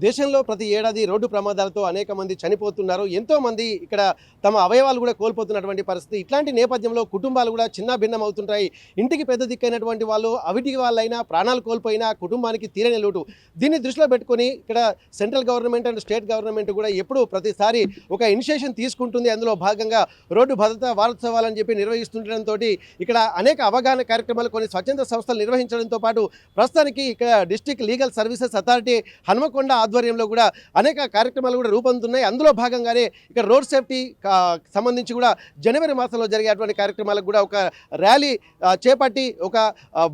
దేశంలో ప్రతి ఏడాది రోడ్డు ప్రమాదాలతో అనేక మంది చనిపోతున్నారు. ఎంతో మంది ఇక్కడ తమ అవయవాలు కూడా కోల్పోతున్నటువంటి పరిస్థితి. ఇట్లాంటి నేపథ్యంలో కుటుంబాలు కూడా చిన్నాభిన్నం అవుతుంటాయి. ఇంటికి పెద్ద దిక్కైనటువంటి వాళ్ళు అవిటికి వాళ్ళైనా ప్రాణాలు కోల్పోయినా కుటుంబానికి తీరని లోటు. దీన్ని దృష్టిలో పెట్టుకొని ఇక్కడ central government and state government కూడా ఎప్పుడూ ప్రతిసారి ఒక ఇనిషియేషన్ తీసుకుంటుంది. అందులో భాగంగా రోడ్డు భద్రతా వారోత్సవాలని చెప్పి నిర్వహిస్తుండటంతో ఇక్కడ అనేక అవగాహన కార్యక్రమాలు కొన్ని స్వచ్ఛంద సంస్థలు నిర్వహించడంతో పాటు ప్రస్తుతానికి ఇక్కడ district legal services authority Hanumakonda ఆధ్వర్యంలో కూడా అనేక కార్యక్రమాలు కూడా రూపొందుతున్నాయి. అందులో భాగంగానే ఇక్కడ రోడ్ సేఫ్టీ సంబంధించి కూడా జనవరి మాసంలో జరిగేటువంటి కార్యక్రమాలకు కూడా ఒక ర్యాలీ చేపట్టి ఒక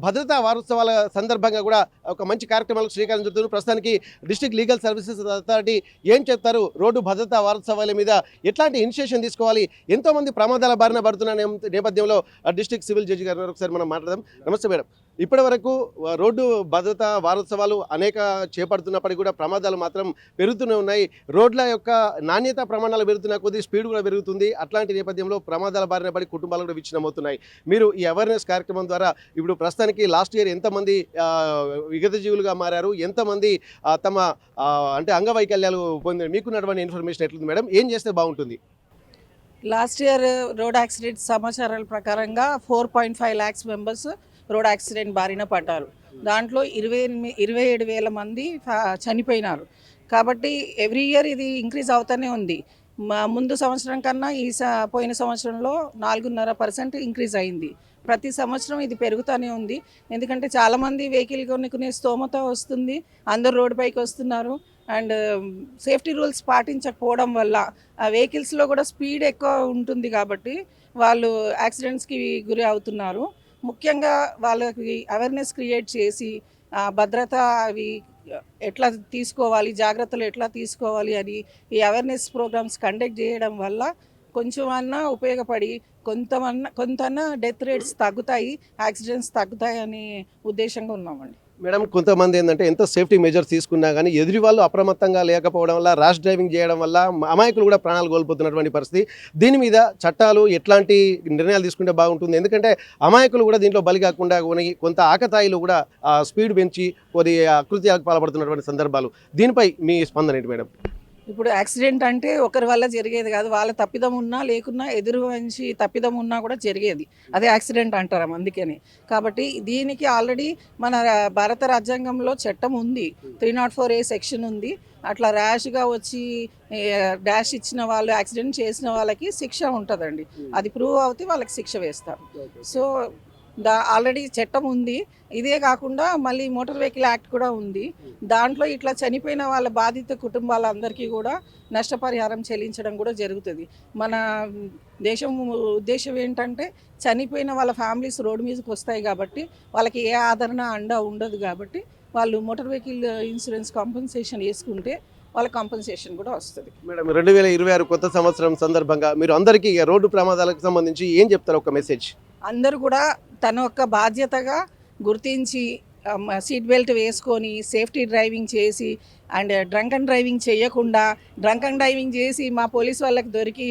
భద్రతా వారోత్సవాల సందర్భంగా కూడా ఒక మంచి కార్యక్రమాలకు శ్రీకారం చుడుతున్నారు. ప్రస్తుతానికి డిస్ట్రిక్ట్ లీగల్ సర్వీసెస్ అథారిటీ ఏం చెప్తారు, రోడ్డు భద్రతా వారోత్సవాల మీద ఎట్లాంటి ఇనిషియేషన్ తీసుకోవాలి, ఎంతోమంది ప్రమాదాల బారిన పడుతున్న నేపథ్యంలో డిస్ట్రిక్ట్ సివిల్ జడ్జి గారు ఒకసారి మనం మాట్లాడదాం. నమస్తే మేడం. ఇప్పటి వరకు రోడ్డు భద్రతా వారోత్సవాలు అనేక చేపడుతున్నప్పటికీ కూడా ప్రమాదాలు మాత్రం పెరుగుతూనే ఉన్నాయి. రోడ్ల యొక్క నాణ్యత ప్రమాణాలు పెరుగుతున్న కొద్ది స్పీడ్ కూడా పెరుగుతుంది. అట్లాంటి నేపథ్యంలో ప్రమాదాల బారిన పడి కుటుంబాలు కూడా విచ్ఛిన్నమవుతున్నాయి. మీరు ఈ అవేర్నెస్ కార్యక్రమం ద్వారా ఇప్పుడు ప్రస్తుతానికి లాస్ట్ ఇయర్ ఎంతమంది విగత జీవులుగా మారారు, ఎంతమంది తమ అంటే అంగవైకల్యాలు పొందారు, మీకున్నటువంటి ఇన్ఫర్మేషన్ ఎట్లుంది మేడం, ఏం చేస్తే బాగుంటుంది? లాస్ట్ ఇయర్ రోడ్ యాక్సిడెంట్ సమాచారాల ప్రకారంగా 4.5 lakhs మెంబర్స్ రోడ్ యాక్సిడెంట్ బారిన పడ్డారు. దాంట్లో 27,000 మంది చనిపోయినారు. కాబట్టి ఎవ్రీ ఇయర్ ఇది ఇంక్రీజ్ అవుతూనే ఉంది. ముందు సంవత్సరం కన్నా పోయిన సంవత్సరంలో 4.5% ఇంక్రీజ్ అయింది. ప్రతి సంవత్సరం ఇది పెరుగుతూనే ఉంది. ఎందుకంటే చాలామంది వెహికల్ కొనుక్కునే స్తోమత వస్తుంది, అందరూ రోడ్డుపైకి వస్తున్నారు. అండ్ సేఫ్టీ రూల్స్ పాటించకపోవడం వల్ల ఆ వెహికల్స్లో కూడా స్పీడ్ ఎక్కువ ఉంటుంది కాబట్టి వాళ్ళు యాక్సిడెంట్స్కి గురి అవుతున్నారు. ముఖ్యంగా వాళ్ళకి అవేర్నెస్ క్రియేట్ చేసి భద్రత అవి ఎట్లా తీసుకోవాలి, జాగ్రత్తలు ఎట్లా తీసుకోవాలి అని ఈ అవేర్నెస్ ప్రోగ్రామ్స్ కండక్ట్ చేయడం వల్ల కొంచెం అన్నా ఉపయోగపడి కొంతన్నా డెత్ రేట్స్ తగ్గుతాయి, యాక్సిడెంట్స్ తగ్గుతాయి అనే ఉద్దేశంగా ఉన్నామండి. మేడం, కొంతమంది ఏంటంటే ఎంత సేఫ్టీ మెజర్స్ తీసుకున్నా కానీ ఎదుటి వాళ్ళు అప్రమత్తంగా లేకపోవడం వల్ల, ర్యాష్ డ్రైవింగ్ చేయడం వల్ల అమాయకులు కూడా ప్రాణాలు కోల్పోతున్నటువంటి పరిస్థితి. దీని మీద చట్టాలు ఎట్లాంటి నిర్ణయాలు తీసుకుంటే బాగుంటుంది? ఎందుకంటే అమాయకులు కూడా దీంట్లో బలి కాకుండా కొంత ఆకతాయిలు కూడా స్పీడ్ పెంచి కొద్ది అకృత్యాలకు పాల్పడుతున్నటువంటి సందర్భాలు, దీనిపై మీ స్పందన ఏంటి మేడం? ఇప్పుడు యాక్సిడెంట్ అంటే ఒకరి వల్ల జరిగేది కాదు, వాళ్ళ తప్పిదం ఉన్నా లేకున్నా ఎదురు నుంచి తప్పిదం ఉన్నా కూడా జరిగేది, అదే యాక్సిడెంట్ అంటారు అందుకని. కాబట్టి దీనికి ఆల్రెడీ మన భారత రాజ్యాంగంలో చట్టం ఉంది, 304A సెక్షన్ ఉంది. అట్లా ర్యాష్గా వచ్చి డాష్ ఇచ్చిన వాళ్ళు, యాక్సిడెంట్ చేసిన వాళ్ళకి శిక్ష ఉంటుందండి. అది ప్రూవ్ అవుతే వాళ్ళకి శిక్ష వేస్తారు. సో ఆల్రెడీ చట్టం ఉంది. ఇదే కాకుండా మళ్ళీ మోటార్ వెహికల్ యాక్ట్ కూడా ఉంది. దాంట్లో ఇట్లా చనిపోయిన వాళ్ళ బాధిత కుటుంబాలందరికీ కూడా నష్టపరిహారం చెల్లించడం కూడా జరుగుతుంది. మన దేశం ఉద్దేశం ఏంటంటే చనిపోయిన వాళ్ళ ఫ్యామిలీస్ రోడ్డు మీదకి వస్తాయి కాబట్టి వాళ్ళకి ఏ ఆదరణ అండ ఉండదు. కాబట్టి వాళ్ళు మోటార్ వెహికల్ ఇన్సూరెన్స్ కాంపెన్సేషన్ వేసుకుంటే వాళ్ళ కాంపెన్సేషన్ కూడా వస్తుంది. మేడం, 2026 కొత్త సంవత్సరం సందర్భంగా మీరు అందరికీ రోడ్డు ప్రమాదాలకు సంబంధించి ఏం చెప్తారు? ఒక మెసేజ్. అందరూ కూడా తన యొక్క బాధ్యతగా గుర్తించి సీట్ బెల్ట్ వేసుకొని సేఫ్టీ డ్రైవింగ్ చేసి అండ్ డ్రంక్ అండ్ డ్రైవింగ్ చేయకుండా, డ్రంక్ అండ్ డ్రైవింగ్ చేసి మా పోలీస్ వాళ్ళకి దొరికి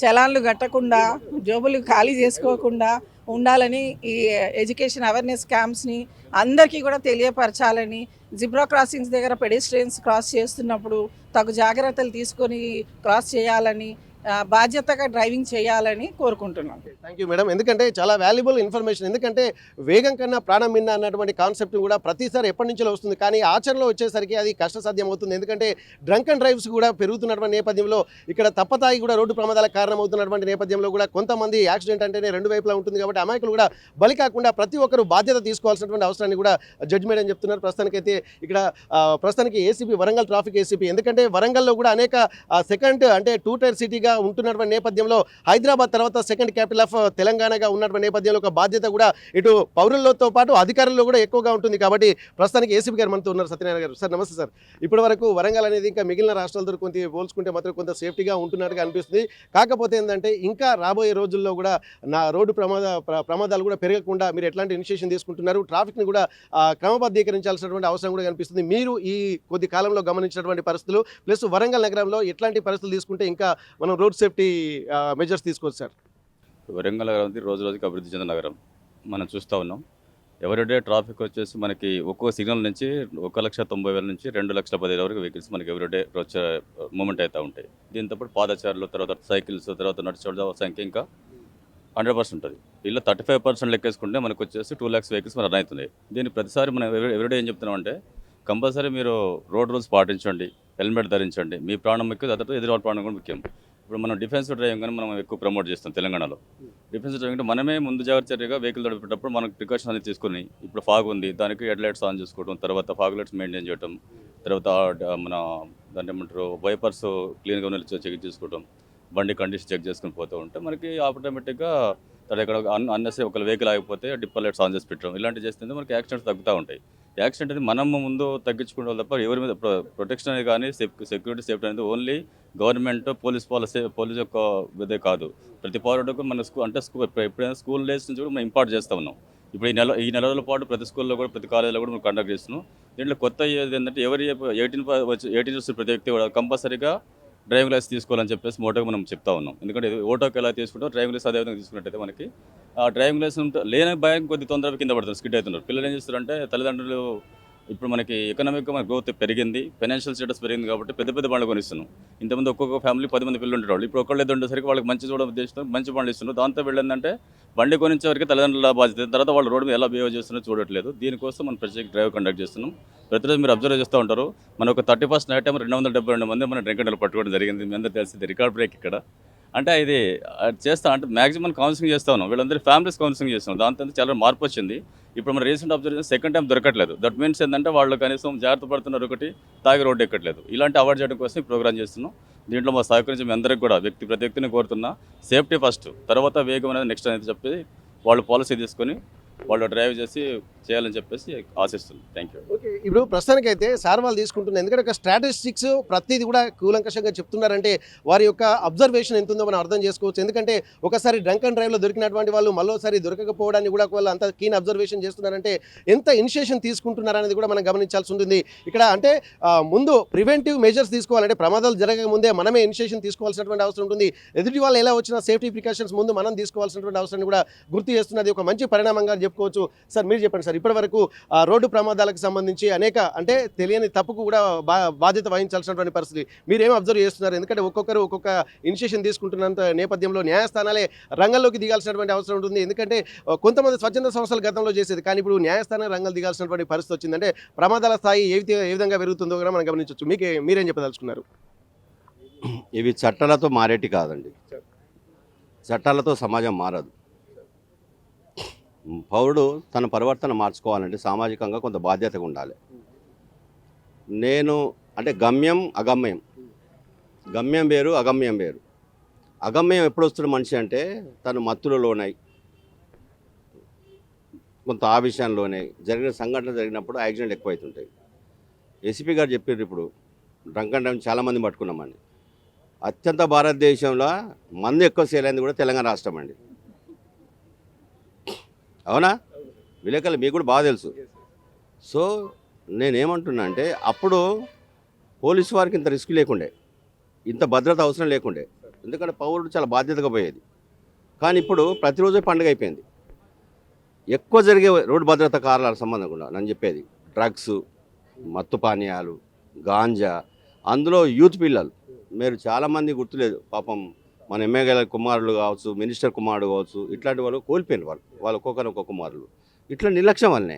చలాన్లు కట్టకుండా, జోబులు ఖాళీ చేసుకోకుండా ఉండాలని ఈ ఎడ్యుకేషన్ అవేర్నెస్ క్యాంప్స్ని అందరికీ కూడా తెలియపరచాలని, జిబ్రా క్రాసింగ్స్ దగ్గర పెడెస్ట్రియన్స్ క్రాస్ చేస్తున్నప్పుడు తగు జాగ్రత్తలు తీసుకొని క్రాస్ చేయాలని, బాధ్యతగా డ్రైవింగ్ చేయాలని కోరుకుంటున్నాం. Thank you madam. ఎందుకంటే చాలా వాల్యుబుల్ ఇన్ఫర్మేషన్. ఎందుకంటే వేగం కన్నా ప్రాణం మిన్న అన్నటువంటి కాన్సెప్ట్ కూడా ప్రతిసారి ఎప్పటి నుంచో వస్తుంది, కానీ ఆచరణలో వచ్చేసరికి అది కష్టసాధ్యం అవుతుంది. ఎందుకంటే డ్రంక్ అండ్ డ్రైవ్స్ కూడా పెరుగుతున్నటువంటి నేపథ్యంలో, ఇక్కడ తప్పతాయి కూడా రోడ్డు ప్రమాదాలకు కారణమవుతున్నటువంటి నేపథ్యంలో కూడా కొంతమంది యాక్సిడెంట్ అంటేనే రెండు వైపులా ఉంటుంది కాబట్టి అమాయకులు కూడా బలి కాకుండా ప్రతి ఒక్కరు బాధ్యత తీసుకోవాల్సినటువంటి అవసరాన్ని కూడా జడ్జి మేడం చెప్తున్నారు. ప్రస్తుతానికి ఏసీపీ, వరంగల్ ట్రాఫిక్ ఏసీపీ. ఎందుకంటే వరంగల్లో కూడా అనేక సెకండ్ అంటే 2 tier సిటీగా ఉంటున్నటువంటి నేపథ్యంలో, హైదరాబాద్ తర్వాత సెకండ్ క్యాపిటల్ ఆఫ్ తెలంగాణగా ఉన్నటువంటి నేపథ్యంలో ఒక బాధ్యత కూడా ఇటు పౌరులతో పాటు అధికారుల్లో కూడా ఎక్కువగా ఉంటుంది. కాబట్టి ప్రస్తుతానికి ఏసీపీ గారు మనతో ఉన్నారు, సత్యనారాయణ గారు. సార్ నమస్తే సార్. ఇప్పటి వరకు వరంగల్ అనేది ఇంకా మిగిలిన రాష్ట్రాలతో కొంత పోల్చుకుంటే మాత్రం కొంత సేఫ్టీగా ఉంటున్నట్టుగా అనిపిస్తుంది. కాకపోతే ఏంటంటే ఇంకా రాబోయే రోజుల్లో కూడా రోడ్డు ప్రమాదాలు కూడా పెరగకుండా మీరు ఎట్లాంటి ఇనిషియేషన్ తీసుకుంటున్నారు, ట్రాఫిక్ని కూడా క్రమబద్ధీకరించాల్సినటువంటి అవసరం కూడా కనిపిస్తుంది. మీరు ఈ కొద్ది కాలంలో గమనించినటువంటి పరిస్థితులు ప్లస్ వరంగల్ నగరంలో ఎట్లాంటి పరిస్థితులు తీసుకుంటే ఇంకా మనం రోడ్ సేఫ్టీ మెజర్స్ తీసుకోవచ్చు సార్? వరంగల్ నగరం రోజు రోజుకి అభివృద్ధి చెందిన నగరం మనం చూస్తూ ఉన్నాం. ఎవ్రీడే ట్రాఫిక్ వచ్చేసి మనకి ఒక్కో సిగ్నల్ నుంచి 1,90,000 నుంచి 2,10,000 వరకు వెహికల్స్ మనకి ఎవ్రీడే వచ్చే మూమెంట్ అవుతూ ఉంటాయి. దీంతో పాటు పాదచారులు, తర్వాత సైకిల్స్, తర్వాత నడిచే సంఖ్య ఇంకా 100% ఉంటుంది. ఇలా 35% లెక్కేసుకుంటే మనకు వచ్చేసి 2 lakhs వెహికల్స్ మన రన్ అవుతున్నాయి. దీన్ని ప్రతిసారి మనం ఎవ్రీడే ఏం చెప్తున్నామంటే కంపల్సరీ మీరు రోడ్ రూల్స్ పాటించండి, హెల్మెట్ ధరించండి. మీ ప్రాణం ముఖ్యం, తర్వాత ఎదురు వాళ్ళ ప్రాణం కూడా ముఖ్యం. ఇప్పుడు మనం డిఫెన్సివ్ డ్రైవింగ్ అని మనం ఎక్కువ ప్రమోట్ చేస్తాం తెలంగాణలో. డిఫెన్సివ్ డ్రైవింగ్ అంటే మనమే ముందు జాగ్రత్త చర్యగా వెహికల్ నడిపేటప్పుడు మనకు ప్రికాషన్ అనేది తీసుకుని, ఇప్పుడు ఫాగ్ ఉంది దానికి హెడ్ లైట్స్ ఆన్ చేసుకోవడం, తర్వాత ఫాగ్ లైట్స్ మెయింటైన్ చేయడం, తర్వాత మన దాన్ని ఏమంటారు వైపర్స్ క్లీన్గా ఉన్న చెక్ చేసుకోవడం, బండి కండిషన్ చెక్ చేసుకుని పోతూ ఉంటే మనకి ఆటోమేటిక్గా ఇక్కడ అన్నెసరీ ఒక వెహికల్ ఆగిపోతే డిప్పర్ లైట్స్ ఆన్ చేసి పెట్టడం, ఇలాంటివి చేస్తుంటే మనకి యాక్సిడెంట్స్ తగ్గుతూ ఉంటాయి. యాక్సిడెంట్ అనేది మనం ముందు తగ్గించుకోవడం తప్ప ఎవరి మీద ప్రొటెక్షన్ అనేది కానీ సెక్యూరిటీ సేఫ్టీ అనేది ఓన్లీ గవర్నమెంట్ పోలీస్ యొక్క ఇదే కాదు. ప్రతి పౌరుడికి మన ఎప్పుడైనా స్కూల్ డేస్ నుంచి కూడా మనం ఇంపార్ట్ చేస్తూ ఉన్నాం. ఇప్పుడు ఈ నెల రోజుల పాటు ప్రతి స్కూల్లో కూడా ప్రతి కాలేజీలో కూడా మనం కండక్ట్ చేస్తున్నాం. దీంట్లో కొత్త ఏంటంటే 18 ఇయర్స్ ప్రతి వ్యక్తి కూడా కంపల్సరీగా డ్రైవింగ్ లైసెన్స్ తీసుకోవాలని చెప్పేసి మోటోగా మనం చెప్తా ఉన్నాం. ఎందుకంటే ఓటోకి ఎలా తీసుకుంటాం డ్రైవింగ్ లైసెన్స్ అదేవిధంగా తీసుకున్నట్టయితే మనకి ఆ డ్రైవింగ్ లైసెన్స్ లేని భయం కొద్ది తొందరగా కింద పడుతుంది, స్కిడ్ అవుతున్నారు. పిల్లలు ఏం చేస్తారంటే తల్లిదండ్రులు ఇప్పుడు మనకి ఎకనామిక్గా మన గ్రోత్ పెరిగింది, ఫైనాన్షియల్ స్టేటస్ పెరిగింది కాబట్టి పెద్ద పెద్ద బండ్లు కొనిస్తున్నాం. ఇంతమంది ఒక్కొక్క ఫ్యామిలీ 10 మంది పిల్లలు ఉండేవాళ్ళు, ఇప్పుడు ఒకళ్ళు ఇద్దరు ఉండేసరికి వాళ్ళకి మంచి చూడడం ఉద్దేశంతో మంచి బండ్లు ఇస్తున్నారు. దాంతో వెళ్ళిందంటే బండి కొనిచ్చే వరకు తల్లిదండ్రుల బాధ్యత, తర్వాత వాళ్ళు రోడ్డు మీద ఎలా బిహేవ్ చేస్తున్నారో చూడట్లేదు. దీనికోసం మనం ప్రత్యేక డ్రైవ్ కండక్ట్ చేస్తున్నాం. ప్రతిరోజు మీరు అబ్జర్వ్ చేస్తూ ఉంటారు, మన ఒక 31st నైట్ టైం 272 మంది మన డ్రింక్ అండ్ పట్టుకోవడం జరిగింది. మీ అందరూ తెలిసింది రికార్డ్ బ్రేక్ ఇక్కడ. అంటే ఇది చేస్తా అంటే మ్యాక్సిమం కౌన్సిలింగ్ చేస్తూ ఉన్నాం, వీళ్ళందరూ ఫ్యామిలీస్ కౌన్సిలింగ్ చేస్తున్నాం. దాంతో చాలా మార్పు వచ్చింది. ఇప్పుడు మన రీసెంట్ అబ్జర్వ్ చేసిన సెకండ్ టైం దొరకట్లేదు. దట్ మీన్స్ ఏంటంటే వాళ్ళు కనీసం జాగ్రత్త పడుతున్నారు, ఒకటి తాగి రోడ్డు ఎక్కట్లేదు. ఇలాంటి అవాయిడ్ చేయడం కోసం ఈ ప్రోగ్రామ్ చేస్తున్నాం. దీంట్లో మా సహకరించి మీ అందరికీ కూడా ప్రతి వ్యక్తిని కోరుతున్నా, సేఫ్టీ ఫస్ట్, తర్వాత వేగం అనేది నెక్స్ట్ అనేది చెప్పి వాళ్ళు పాలసీ తీసుకొని వాళ్ళు డ్రైవ్ చేయాలని చెప్పేసి ఆశిస్తుంది. Thank you. ఓకే, ఇప్పుడు ప్రస్తుతానికైతే సార్ వాళ్ళు తీసుకుంటున్నారు, ఎందుకంటే ఒక స్ట్రాటజిస్టిక్స్ ప్రతిదీ కూడా కూలంకషంగా చెప్తున్నారంటే వారి యొక్క అబ్జర్వేషన్ ఎంత ఉందో మనం అర్థం చేసుకోవచ్చు. ఎందుకంటే ఒకసారి డ్రంక్ అండ్ డ్రైవ్లో దొరికినటువంటి వాళ్ళు మరోసారి దొరకకపోవడాన్ని కూడా వాళ్ళు అంత కీన్ అబ్జర్వేషన్ చేస్తున్నారంటే ఎంత ఇనిషియేషన్ తీసుకుంటున్నారనేది కూడా మనం గమనించాల్సి ఉంటుంది. ఇక్కడ అంటే ముందు ప్రివెంటివ్ మెజర్స్ తీసుకోవాలంటే ప్రమాదాలు జరగక ముందే మనమే ఇనిషియేషన్ తీసుకోవాల్సినటువంటి అవసరం ఉంటుంది. ఎదుటి వాళ్ళు ఎలా వచ్చినా సేఫ్టీ ప్రికాషన్స్ ముందు మనం తీసుకోవాల్సినటువంటి అవసరాన్ని కూడా గుర్తు చేస్తున్నది ఒక మంచి పరిణామంగా చెప్పుకోవచ్చు. సార్ మీరు చెప్పండి సార్, ఇప్పటివరకు రోడ్డు ప్రమాదాలకు సంబంధించి అనేక అంటే తెలియని తప్పుకు కూడా బాధ్యత వహించాల్సినటువంటి పరిస్థితి మీరేం అబ్జర్వ్ చేస్తున్నారు? ఎందుకంటే ఒక్కొక్కరు ఒక్కొక్క ఇనిషియేషన్ తీసుకుంటున్నంత నేపథ్యంలో న్యాయస్థానాలే రంగంలోకి దిగాల్సినటువంటి అవసరం ఉంటుంది. ఎందుకంటే కొంతమంది స్వచ్ఛంద సంస్థలు గతంలో చేసేది, కానీ ఇప్పుడు న్యాయస్థానం రంగంలో దిగాల్సినటువంటి పరిస్థితి వచ్చిందంటే ప్రమాదాల స్థాయి ఏ విధంగా పెరుగుతుందో కూడా మనం గమనించవచ్చు. మీరేం చెప్పదలుచుకున్నారు? ఇవి చట్టాలతో మారేటి కాదండి, చట్టాలతో సమాజం మారదు. పౌరుడు తన పరివర్తన మార్చుకోవాలంటే సామాజికంగా కొంత బాధ్యతగా ఉండాలి. నేను అంటే గమ్యం అగమ్యం, గమ్యం వేరు అగమ్యం వేరు. అగమ్యం ఎప్పుడు వస్తున్న మనిషి అంటే తను మత్తులలోనై కొంత ఆవేశంలోనే జరిగిన సంఘటన జరిగినప్పుడు యాక్సిడెంట్ ఎక్కువైతుంటాయి. ఏసీపీ గారు చెప్పారు ఇప్పుడు డ్రంక్ అండ్ డ్రైవ్ చాలామంది పట్టుకున్నామని. అత్యంత భారతదేశంలో మందు ఎక్కువ సేల్ అయింది కూడా తెలంగాణ రాష్ట్రం అండి. అవునా? విలేకరులు మీకు కూడా బాగా తెలుసు. సో నేనేమంటున్నా అంటే అప్పుడు పోలీసు వారికి ఇంత రిస్క్ లేకుండే, ఇంత భద్రత అవసరం లేకుండే, ఎందుకంటే పౌరుడు చాలా బాధ్యతగా పోయేది. కానీ ఇప్పుడు ప్రతిరోజు పండుగ అయిపోయింది. ఎక్కువ జరిగే రోడ్డు భద్రత కారణాల సంబంధం కూడా నేను చెప్పేది డ్రగ్స్, మత్తు పానీయాలు, గాంజా, అందులో యూత్ పిల్లలు. మీరు చాలామంది గుర్తులేదు పాపం, మన ఎమ్మెల్యేల కుమారులు కావచ్చు, మినిస్టర్ కుమారుడు కావచ్చు, ఇట్లాంటి వాళ్ళు కోల్పోయిన వాళ్ళు ఒక్కొక్కరు ఒక్కొక్క కుమారులు, ఇట్లా నిర్లక్ష్యం వల్లనే.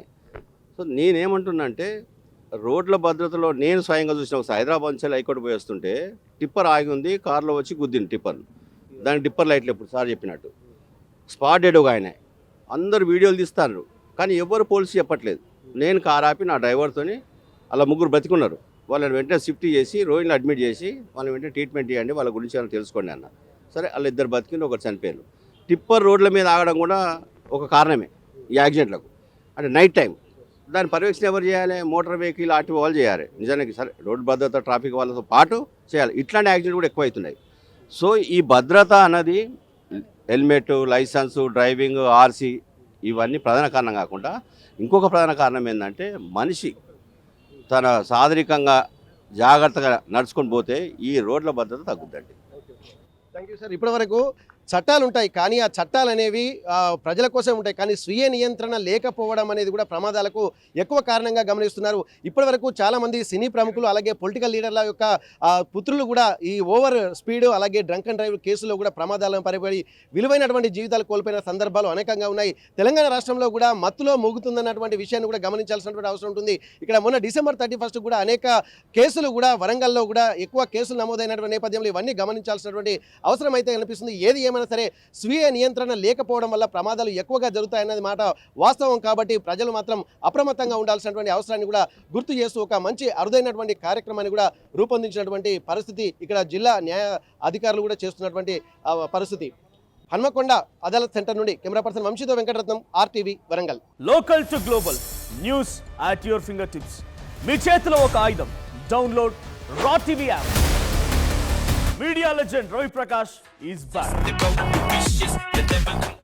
సో నేనేమంటున్నా అంటే రోడ్ల భద్రతలో నేను స్వయంగా చూసిన ఒకసారి హైదరాబాద్ నుంచి హైకోర్టు పోయి వస్తుంటే టిప్పర్ ఆగి ఉంది, కారులో వచ్చి గుద్దింది టిప్పర్. దానికి టిప్పర్ లైట్లు ఎప్పుడు సార్ చెప్పినట్టు స్పాట్ డెడ్ ఒక ఆయన. అందరు వీడియోలు తీస్తారు కానీ ఎవరు పోలీసు చెప్పట్లేదు. నేను కారు ఆపి నా డ్రైవర్తోని అలా ముగ్గురు బతికున్నారు. వాళ్ళని వెంటనే షిఫ్ట్ చేసి రోడ్ని అడ్మిట్ చేసి వాళ్ళని వెంటనే ట్రీట్మెంట్ చేయండి, వాళ్ళ గురించి ఏమైనా తెలుసుకోండి అన్న. సరే, వాళ్ళు ఇద్దరు బతికింది, ఒకరు చనిపోయారు. టిప్పర్ రోడ్ల మీద ఆగడం కూడా ఒక కారణమే ఈ యాక్సిడెంట్లకు. అంటే నైట్ టైం దాని పర్యవేక్షణ ఎవరు చేయాలి? మోటార్ వెహికల్ ఆర్టీఓ వాళ్ళు చేయాలి. నిజానికి సరే రోడ్డు భద్రత ట్రాఫిక్ వాళ్ళతో పాటు చేయాలి. ఇట్లాంటి యాక్సిడెంట్ కూడా ఎక్కువ అవుతున్నాయి. సో ఈ భద్రత అన్నది హెల్మెట్, లైసెన్సు, డ్రైవింగ్, ఆర్సీ ఇవన్నీ ప్రధాన కారణం కాకుండా ఇంకొక ప్రధాన కారణం ఏంటంటే మనిషి తన శారీరకంగా జాగ్రత్తగా నడుచుకొని పోతే ఈ రోడ్ల భద్రత తగ్గుద్దండి. Thank you sir. ఇప్పటివరకు చట్టాలు ఉంటాయి కానీ ఆ చట్టాలు అనేవి ప్రజల కోసం ఉంటాయి కానీ స్వీయ నియంత్రణ లేకపోవడం అనేది కూడా ప్రమాదాలకు ఎక్కువ కారణంగా గమనిస్తున్నారు. ఇప్పటి వరకు చాలామంది సినీ ప్రముఖులు అలాగే పొలిటికల్ లీడర్ల యొక్క పుత్రులు కూడా ఈ ఓవర్ స్పీడ్ అలాగే డ్రంక్ అండ్ డ్రైవ్ కేసులో కూడా ప్రమాదాలను పరిపడి విలువైనటువంటి జీవితాలు కోల్పోయిన సందర్భాలు అనేకంగా ఉన్నాయి. తెలంగాణ రాష్ట్రంలో కూడా మత్తులో మోగుతుందన్నటువంటి విషయాన్ని కూడా గమనించాల్సినటువంటి అవసరం ఉంటుంది. ఇక్కడ మొన్న డిసెంబర్ 31 కూడా అనేక కేసులు కూడా వరంగల్లో కూడా ఎక్కువ కేసులు నమోదైనటువంటి నేపథ్యంలో ఇవన్నీ గమనించాల్సినటువంటి అవసరం అయితే కనిపిస్తుంది. ఏది ఏమైనా సరే స్వీయ నియంత్రణ లేకపోవడం వల్ల ప్రమాదాలు ఎక్కువగా జరుగుతాయన్నది మాట వాస్తవం. కాబట్టి ప్రజలు మాత్రం అప్రమత్తంగా ఉండాల్సినటువంటి అవసరాన్ని కూడా గుర్తు చేస్తూ ఒక మంచి అరుదైనటువంటి కార్యక్రమాన్ని కూడా రూపొందించినటువంటి పరిస్థితి ఇక్కడ జిల్లా న్యాయ అధికారులు కూడా చేస్తున్నటువంటి పరిస్థితి. హన్మకొండ అదాలత్ సెంటర్ నుండి కెమెరా పర్సన్ వంశీతో Venkataratnam, RTV Warangal. Local to global news at your finger tips. మీ చేతిలో ఒక ఆయుధం. డౌన్లోడ్ రా TV app. Media legend Ravi Prakash is back.